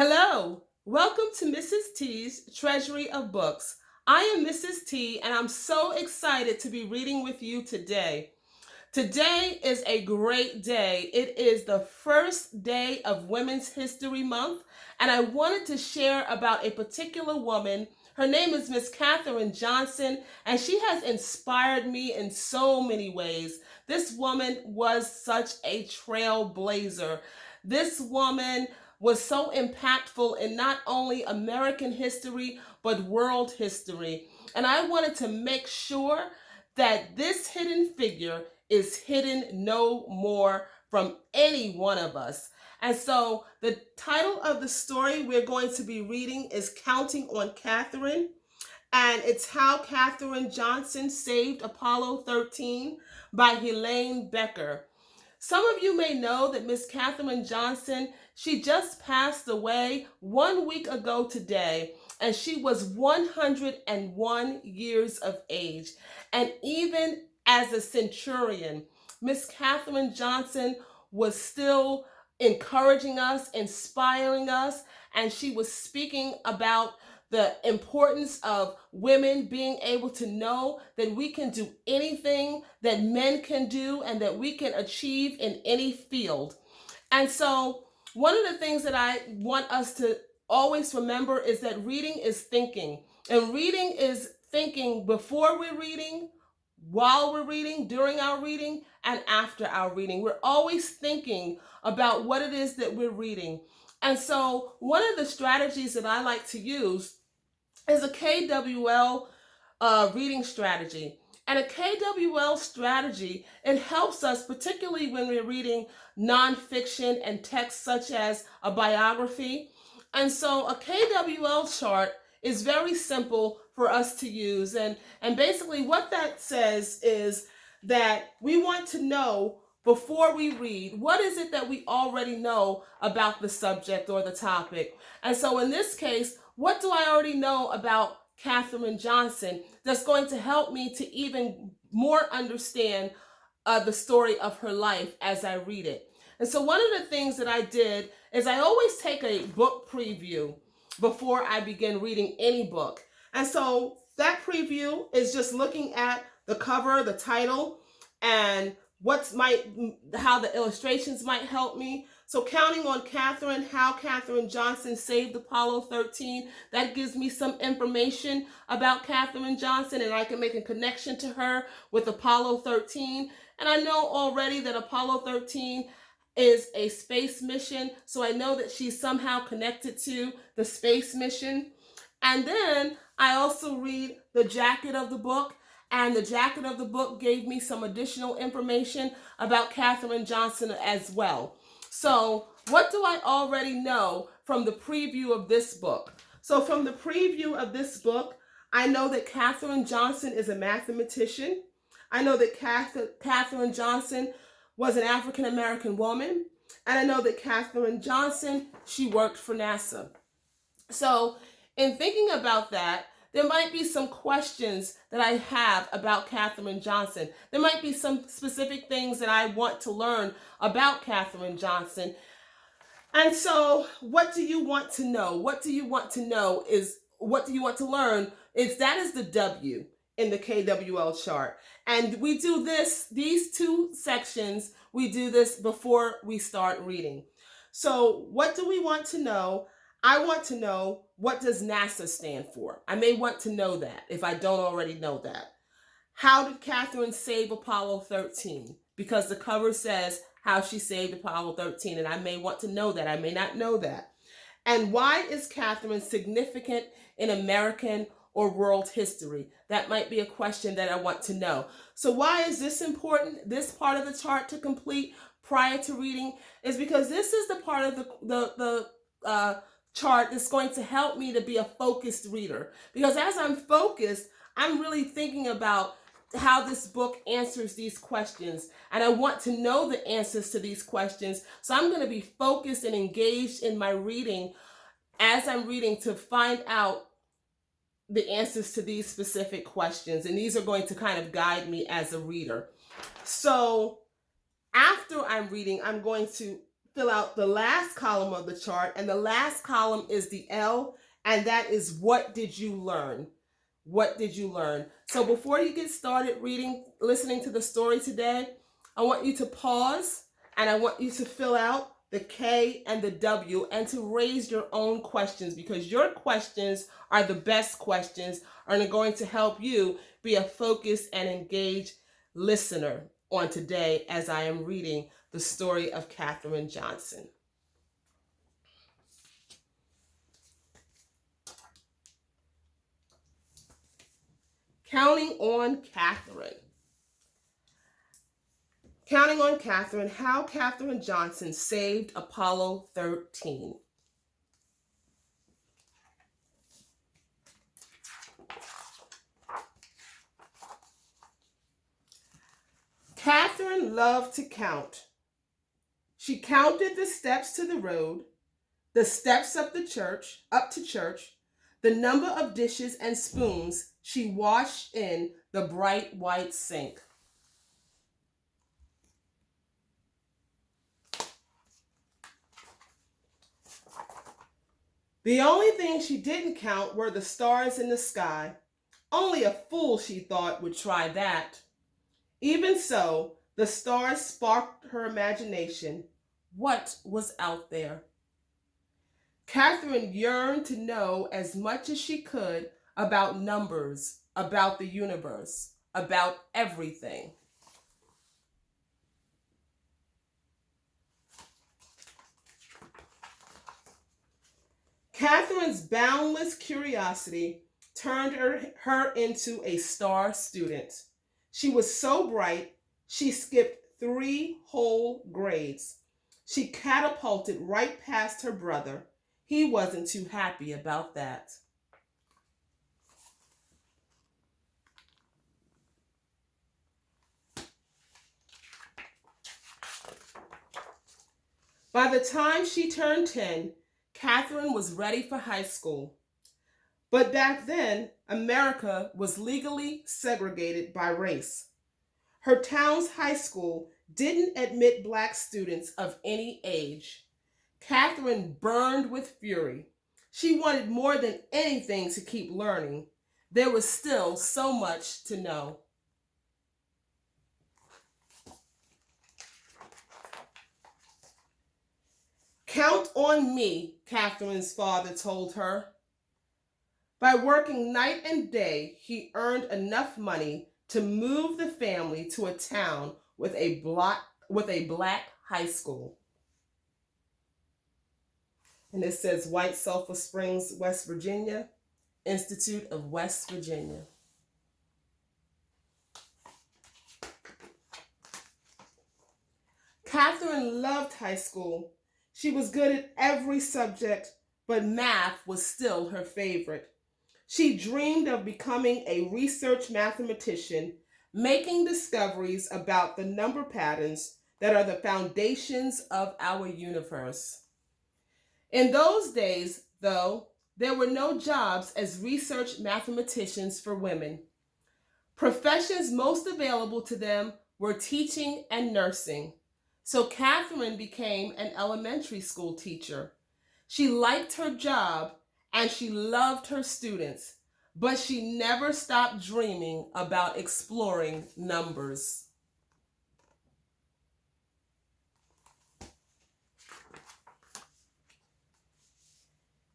Hello, welcome to Mrs. T's Treasury of Books. I am Mrs. T, and I'm so excited to be reading with you today. Today is a great day. It is the first day of Women's History Month, and I wanted to share about a particular woman. Her name is Miss Katherine Johnson, and she has inspired me in so many ways. This woman was such a trailblazer. This woman was so impactful in not only American history, but world history. And I wanted to make sure that this hidden figure is hidden no more from any one of us. And so the title of the story we're going to be reading is Counting on Katherine. And it's How Katherine Johnson Saved Apollo 13 by Helene Becker. Some of you may know that Miss Katherine Johnson, she just passed away 1 week ago today, and she was 101 years of age. And even as a centurion, Miss Katherine Johnson was still encouraging us, inspiring us, and she was speaking about the importance of women being able to know that we can do anything that men can do and that we can achieve in any field. And so, one of the things that I want us to always remember is that reading is thinking. And reading is thinking before we're reading, while we're reading, during our reading, and after our reading. We're always thinking about what it is that we're reading. And so, one of the strategies that I like to use is a KWL reading strategy. And a KWL strategy, it helps us, particularly when we're reading nonfiction and texts such as a biography. And so a KWL chart is very simple for us to use. And basically what that says is that we want to know before we read, what is it that we already know about the subject or the topic? And so in this case, what do I already know about Katherine Johnson that's going to help me to even more understand the story of her life as I read it? And so one of the things that I did is I always take a book preview before I begin reading any book. And so that preview is just looking at the cover, the title, and how the illustrations might help me. So Counting on Katherine, How Katherine Johnson Saved Apollo 13, that gives me some information about Katherine Johnson, and I can make a connection to her with Apollo 13. And I know already that Apollo 13 is a space mission, so I know that she's somehow connected to the space mission. And then I also read the jacket of the book, and the jacket of the book gave me some additional information about Katherine Johnson as well. So what do I already know from the preview of this book? So from the preview of this book, I know that Katherine Johnson is a mathematician. I know that Katherine Johnson was an African American woman. And I know that Katherine Johnson, she worked for NASA. So in thinking about that, there might be some questions that I have about Katherine Johnson. There might be some specific things that I want to learn about Katherine Johnson. And so, what do you want to know? What do you want to know is what do you want to learn? That is the W in the KWL chart. And we do these two sections, we do this before we start reading. So, what do we want to know? I want to know, what does NASA stand for? I may want to know that if I don't already know that. How did Katherine save Apollo 13? Because the cover says how she saved Apollo 13, and I may want to know that. I may not know that. And why is Katherine significant in American or world history? That might be a question that I want to know. So why is this important, this part of the chart to complete prior to reading? Is because this is the part of the chart that's going to help me to be a focused reader. Because as I'm focused, I'm really thinking about how this book answers these questions. And I want to know the answers to these questions. So I'm going to be focused and engaged in my reading as I'm reading to find out the answers to these specific questions. And these are going to kind of guide me as a reader. So after I'm reading, I'm going to fill out the last column of the chart, and the last column is the L, and that is what did you learn? What did you learn? So before you get started listening to the story today, I want you to pause and I want you to fill out the K and the W and to raise your own questions, because your questions are the best questions and are going to help you be a focused and engaged listener on today as I am reading the story of Katherine Johnson. Counting on Katherine. Counting on Katherine, how Katherine Johnson saved Apollo 13. Katherine loved to count. She counted the steps to the road, the steps up to church, the number of dishes and spoons she washed in the bright white sink. The only thing she didn't count were the stars in the sky. Only a fool, she thought, would try that. Even so, the stars sparked her imagination. What was out there? Katherine yearned to know as much as she could about numbers, about the universe, about everything. Katherine's boundless curiosity turned her into a star student. She was so bright, she skipped 3 whole grades. She catapulted right past her brother. He wasn't too happy about that. By the time she turned 10, Katherine was ready for high school. But back then, America was legally segregated by race. Her town's high school didn't admit black students of any age. Katherine burned with fury. She wanted more than anything to keep learning. There was still so much to know. Count on me, Katherine's father told her. By working night and day, he earned enough money to move the family to a town with a black high school. And it says White Sulphur Springs, West Virginia, Institute of West Virginia. Katherine loved high school. She was good at every subject, but math was still her favorite. She dreamed of becoming a research mathematician, making discoveries about the number patterns that are the foundations of our universe. In those days, though, there were no jobs as research mathematicians for women. Professions most available to them were teaching and nursing. So Katherine became an elementary school teacher. She liked her job and she loved her students, but she never stopped dreaming about exploring numbers.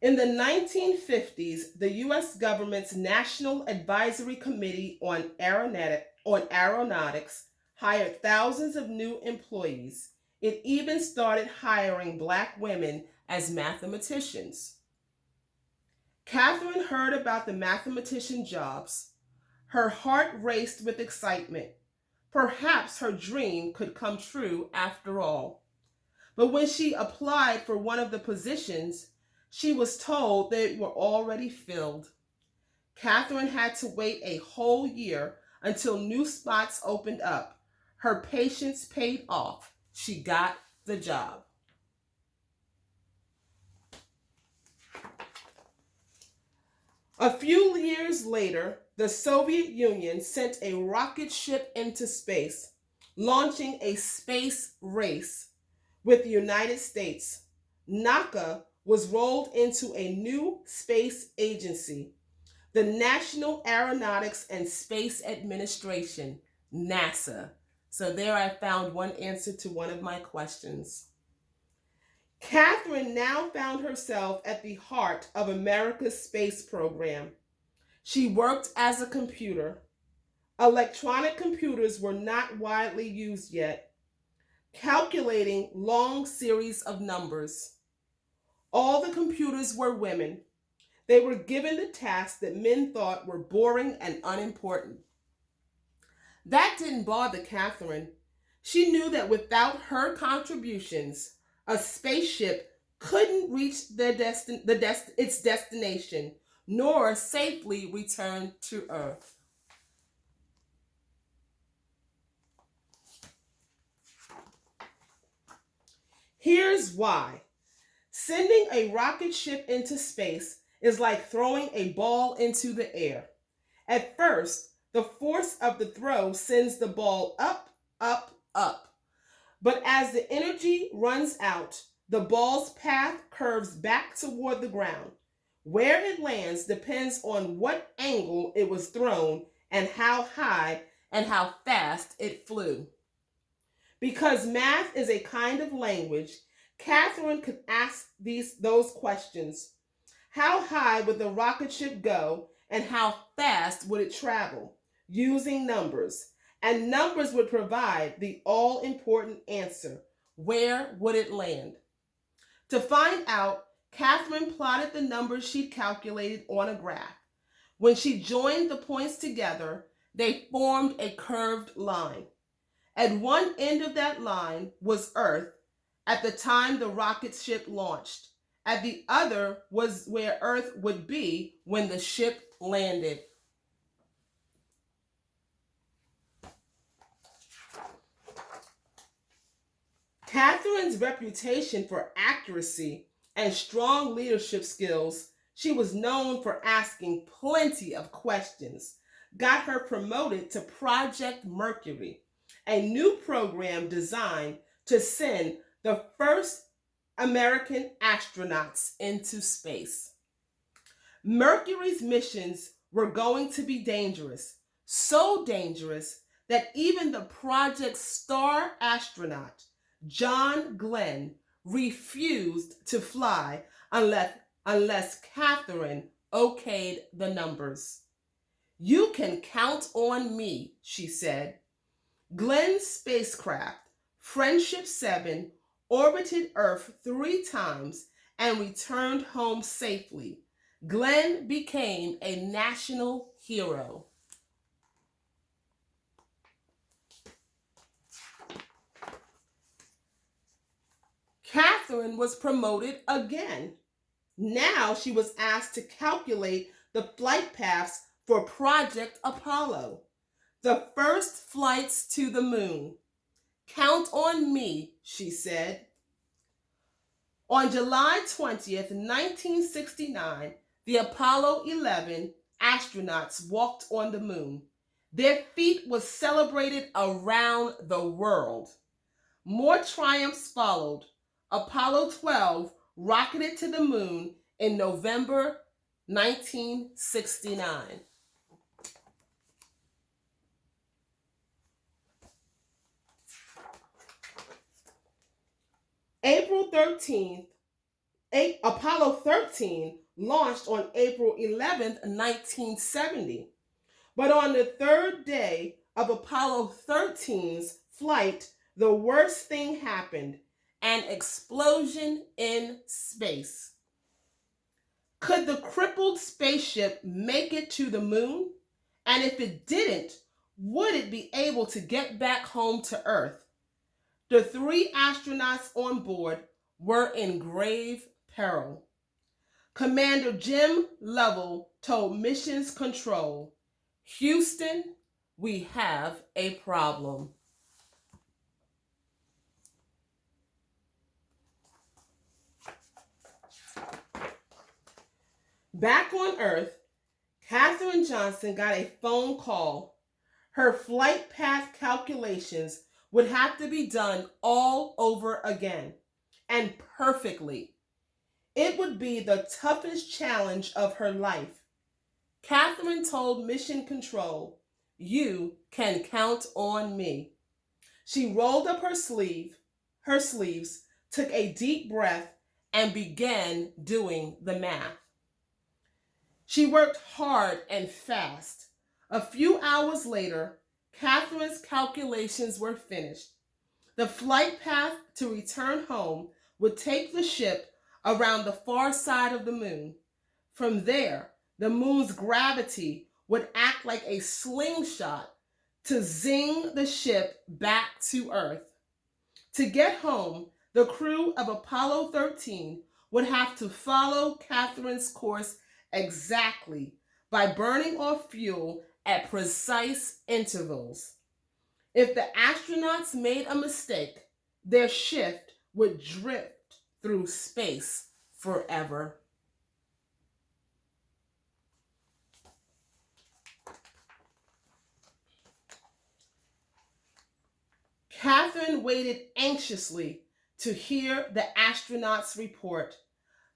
In the 1950s, the U.S. government's National Advisory Committee on Aeronautics hired thousands of new employees. It even started hiring black women as mathematicians. Katherine heard about the mathematician jobs. Her heart raced with excitement. Perhaps her dream could come true after all. But when she applied for one of the positions, she was told they were already filled. Katherine had to wait a whole year until new spots opened up. Her patience paid off. She got the job. A few years later, the Soviet Union sent a rocket ship into space, launching a space race. with the United States. NACA was rolled into a new space agency, the National Aeronautics and Space Administration, NASA. So there I found one answer to one of my questions. Katherine now found herself at the heart of America's space program. She worked as a computer. Electronic computers were not widely used yet, calculating long series of numbers. All the computers were women. They were given the tasks that men thought were boring and unimportant. That didn't bother Katherine. She knew that without her contributions, a spaceship couldn't reach its destination, nor safely return to Earth. Here's why. Sending a rocket ship into space is like throwing a ball into the air. At first, the force of the throw sends the ball up, up, up. But as the energy runs out, the ball's path curves back toward the ground. Where it lands depends on what angle it was thrown and how high and how fast it flew. Because math is a kind of language, Katherine could ask those questions. How high would the rocket ship go and how fast would it travel? Using numbers. And numbers would provide the all-important answer. Where would it land? To find out, Katherine plotted the numbers she'd calculated on a graph. When she joined the points together, they formed a curved line. At one end of that line was Earth at the time the rocket ship launched. At the other was where Earth would be when the ship landed. Katherine's reputation for accuracy and strong leadership skills, she was known for asking plenty of questions, got her promoted to Project Mercury, a new program designed to send the first American astronauts into space. Mercury's missions were going to be dangerous, so dangerous that even the project's star astronaut, John Glenn, refused to fly unless Katherine okayed the numbers. "You can count on me," she said. Glenn's spacecraft, Friendship 7, orbited Earth 3 times and returned home safely. Glenn became a national hero. Katherine was promoted again. Now she was asked to calculate the flight paths for Project Apollo, the first flights to the moon. "Count on me," she said. On July 20th, 1969, the Apollo 11 astronauts walked on the moon. Their feat was celebrated around the world. More triumphs followed. Apollo 12 rocketed to the moon in November 1969. Apollo 13 launched on April 11th, 1970. But on the third day of Apollo 13's flight, the worst thing happened: an explosion in space. Could the crippled spaceship make it to the moon? And if it didn't, would it be able to get back home to Earth? The 3 astronauts on board were in grave peril. Commander Jim Lovell told Missions Control, "Houston, we have a problem." Back on Earth, Katherine Johnson got a phone call. Her flight path calculations would have to be done all over again, and perfectly. It would be the toughest challenge of her life. Katherine told Mission Control, "You can count on me." She rolled up her sleeves, took a deep breath, and began doing the math. She worked hard and fast. A few hours later, Katherine's calculations were finished. The flight path to return home would take the ship around the far side of the moon. From there, the moon's gravity would act like a slingshot to zing the ship back to Earth. To get home, the crew of Apollo 13 would have to follow Katherine's course exactly by burning off fuel at precise intervals. If the astronauts made a mistake, their ship would drift through space forever. Katherine waited anxiously to hear the astronauts' report.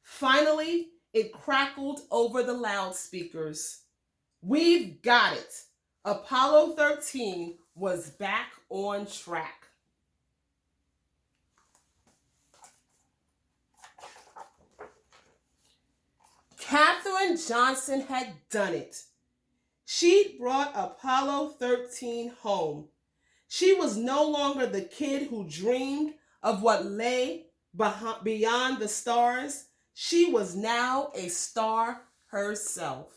Finally, it crackled over the loudspeakers. "We've got it. Apollo 13 was back on track." Katherine Johnson had done it. She'd brought Apollo 13 home. She was no longer the kid who dreamed of what lay beyond the stars. She was now a star herself.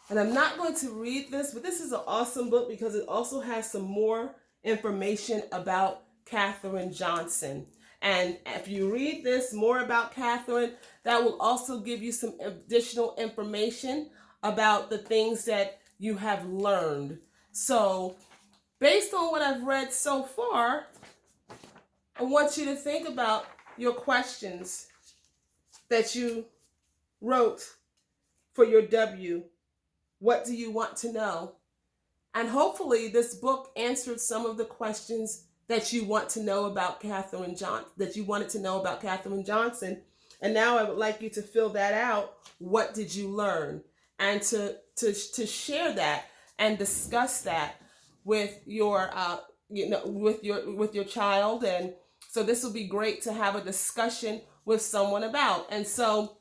And I'm not going to read this, but this is an awesome book because it also has some more information about Katherine Johnson. And if you read this more about Katherine, that will also give you some additional information about the things that you have learned. So, based on what I've read so far, I want you to think about your questions that you wrote for your W. What do you want to know? And hopefully this book answered some of the questions that you want to know about Katherine Johnson, that you wanted to know about Katherine Johnson. And now I would like you to fill that out. What did you learn? And to share that and discuss that with your with your child. And so this will be great to have a discussion with someone about. And so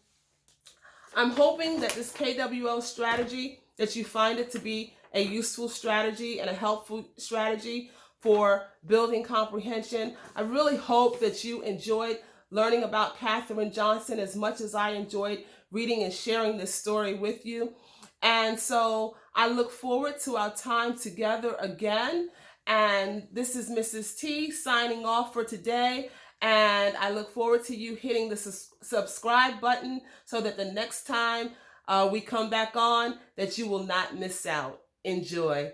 I'm hoping that this KWL strategy, that you find it to be a useful strategy and a helpful strategy for building comprehension. I really hope that you enjoyed learning about Katherine Johnson as much as I enjoyed reading and sharing this story with you. And so I look forward to our time together again. And this is Mrs. T signing off for today. And I look forward to you hitting the subscribe button so that the next time we come back on, that you will not miss out. Enjoy.